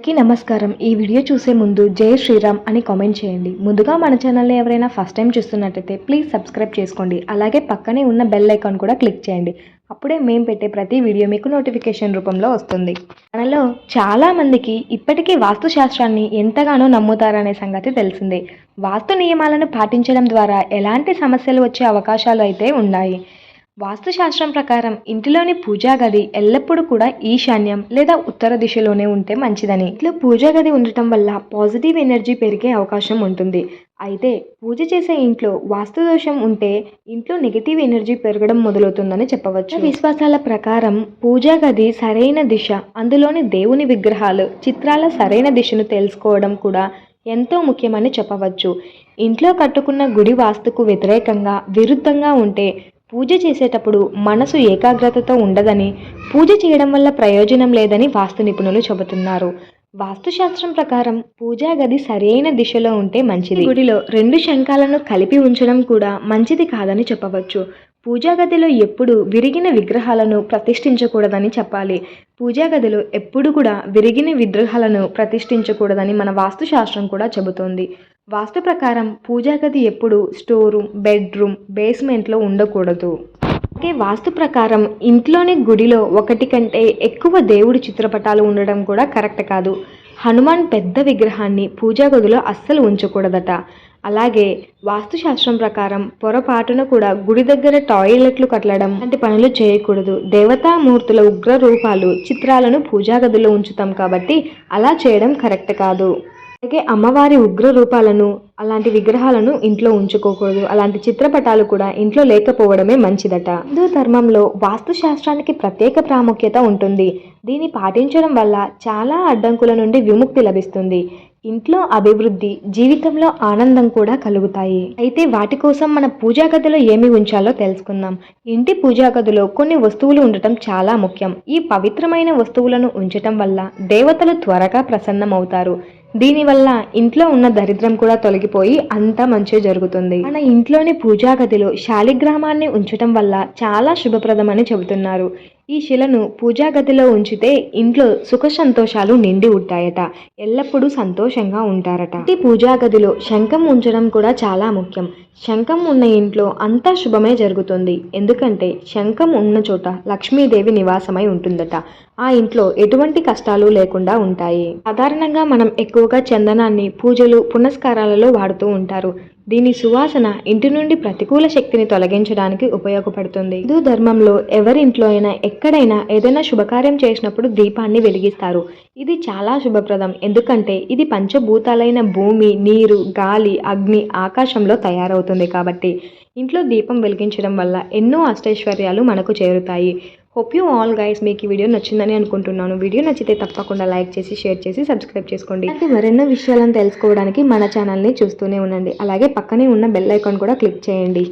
అందరికీ నమస్కారం. ఈ వీడియో చూసే ముందు జై శ్రీరామ్ అని కామెంట్ చేయండి. ముందుగా మన ఛానల్ని ఎవరైనా ఫస్ట్ టైం చూస్తున్నట్టయితే ప్లీజ్ సబ్స్క్రైబ్ చేసుకోండి. అలాగే పక్కనే ఉన్న బెల్ ఐకాన్ కూడా క్లిక్ చేయండి. అప్పుడే మేము పెట్టే ప్రతి వీడియో మీకు నోటిఫికేషన్ రూపంలో వస్తుంది. మనలో చాలా మందికి ఇప్పటికీ వాస్తు శాస్త్రాన్ని ఎంతగానో నమ్ముతారనే సంగతి తెలిసిందే. వాస్తు నియమాలను పాటించడం ద్వారా ఎలాంటి సమస్యలు వచ్చే అవకాశాలు అయితే ఉన్నాయి. వాస్తుశాస్త్రం ప్రకారం ఇంటిలోని పూజా గది ఎల్లప్పుడూ కూడా ఈశాన్యం లేదా ఉత్తర దిశలోనే ఉంటే మంచిదని. ఇంట్లో పూజా గది ఉండటం వల్ల పాజిటివ్ ఎనర్జీ పెరిగే అవకాశం ఉంటుంది. అయితే పూజ చేసే ఇంట్లో వాస్తు దోషం ఉంటే ఇంట్లో నెగిటివ్ ఎనర్జీ పెరగడం మొదలవుతుందని చెప్పవచ్చు. విశ్వాసాల ప్రకారం పూజా గది సరైన దిశ, అందులోని దేవుని విగ్రహాలు, చిత్రాల సరైన దిశను తెలుసుకోవడం కూడా ఎంతో ముఖ్యమని చెప్పవచ్చు. ఇంట్లో కట్టుకున్న గుడి వాస్తుకు వ్యతిరేకంగా విరుద్ధంగా ఉంటే పూజ చేసేటప్పుడు మనసు ఏకాగ్రతతో ఉండదని, పూజ చేయడం వల్ల ప్రయోజనం లేదని వాస్తు నిపుణులు చెబుతున్నారు. వాస్తుశాస్త్రం ప్రకారం పూజా గది సరైన దిశలో ఉంటే మంచిది. గుడిలో 2 శంఖాలను కలిపి ఉంచడం కూడా మంచిది కాదని చెప్పవచ్చు. పూజా గదిలో ఎప్పుడు విరిగిన విగ్రహాలను ప్రతిష్ఠించకూడదని చెప్పాలి. పూజా గదిలో ఎప్పుడు కూడా విరిగిన విగ్రహాలను ప్రతిష్ఠించకూడదని మన వాస్తుశాస్త్రం కూడా చెబుతోంది. వాస్తు ప్రకారం పూజా గది ఎప్పుడు స్టోర్ రూమ్, బెడ్రూమ్, బేస్మెంట్లో ఉండకూడదు. అలాగే వాస్తు ప్రకారం ఇంట్లోని గుడిలో 1 కంటే ఎక్కువ దేవుడి చిత్రపటాలు ఉండడం కూడా కరెక్ట్ కాదు. హనుమాన్ పెద్ద విగ్రహాన్ని పూజా గదిలో అస్సలు ఉంచకూడదట. అలాగే వాస్తుశాస్త్రం ప్రకారం పొరపాటున కూడా గుడి దగ్గర టాయిలెట్లు కట్టడం లాంటి పనులు చేయకూడదు. దేవతామూర్తుల ఉగ్ర రూపాలు, చిత్రాలను పూజా గదిలో ఉంచుతాం కాబట్టి అలా చేయడం కరెక్ట్ కాదు. అలాగే అమ్మవారి ఉగ్ర రూపాలను, అలాంటి విగ్రహాలను ఇంట్లో ఉంచుకోకూడదు. అలాంటి చిత్రపటాలు కూడా ఇంట్లో లేకపోవడమే మంచిదట. హిందూ ధర్మంలో వాస్తు శాస్త్రానికి ప్రత్యేక ప్రాముఖ్యత ఉంటుంది. దీన్ని పాటించడం వల్ల చాలా అడ్డంకుల నుండి విముక్తి లభిస్తుంది. ఇంట్లో అభివృద్ధి, జీవితంలో ఆనందం కూడా కలుగుతాయి. అయితే వాటి కోసం మన పూజా గదిలో ఏమి ఉంచాలో తెలుసుకుందాం. ఇంటి పూజా గదిలో కొన్ని వస్తువులు ఉండటం చాలా ముఖ్యం. ఈ పవిత్రమైన వస్తువులను ఉంచటం వల్ల దేవతలు త్వరగా ప్రసన్నమవుతారు. దీనివల్ల ఇంట్లో ఉన్న దరిద్రం కూడా తొలగిపోయి అంతా మంచిగా జరుగుతుంది. మన ఇంట్లోని పూజా గదిలో శాలిగ్రామాన్ని ఉంచటం వల్ల చాలా శుభప్రదమని చెబుతున్నారు. ఈ శిలను పూజా గదిలో ఉంచితే ఇంట్లో సుఖ సంతోషాలు నిండి ఉంటాయట. ఎల్లప్పుడూ సంతోషంగా ఉంటారట. ఈ పూజా గదిలో శంఖం ఉంచడం కూడా చాలా ముఖ్యం. శంఖం ఉన్న ఇంట్లో అంతా శుభమే జరుగుతుంది. ఎందుకంటే శంఖం ఉన్న చోట లక్ష్మీదేవి నివాసమై ఉంటుందట. ఆ ఇంట్లో ఎటువంటి కష్టాలు లేకుండా ఉంటాయి. సాధారణంగా మనం ఎక్కువగా చందనాన్ని పూజలు, పునస్కారాలలో వాడుతూ ఉంటారు. దీని సువాసన ఇంటి నుండి ప్రతికూల శక్తిని తొలగించడానికి ఉపయోగపడుతుంది. హిందూ ధర్మంలో ఎవరింట్లో అయినా ఎక్కడైనా ఏదైనా శుభకార్యం చేసినప్పుడు దీపాన్ని వెలిగిస్తారు. ఇది చాలా శుభప్రదం. ఎందుకంటే ఇది పంచభూతాలైన భూమి, నీరు, గాలి, అగ్ని, ఆకాశంలో తయారవుతుంది కాబట్టి ఇంట్లో దీపం వెలిగించడం వల్ల ఎన్నో అష్టైశ్వర్యాలు మనకు చేరుతాయి. హోప్ యూ ఆల్ గైస్, మీకు ఈ వీడియో నచ్చిందని అనుకుంటున్నాను. వీడియో నచ్చితే తప్పకుండా లైక్ చేసి, షేర్ చేసి, సబ్స్క్రైబ్ చేసుకోండి. అలాగే మరెన్నో విషయాలను తెలుసుకోవడానికి మన ఛానల్ని చూస్తూనే ఉండండి. అలాగే పక్కనే ఉన్న బెల్ ఐకాన్ కూడా క్లిక్ చేయండి.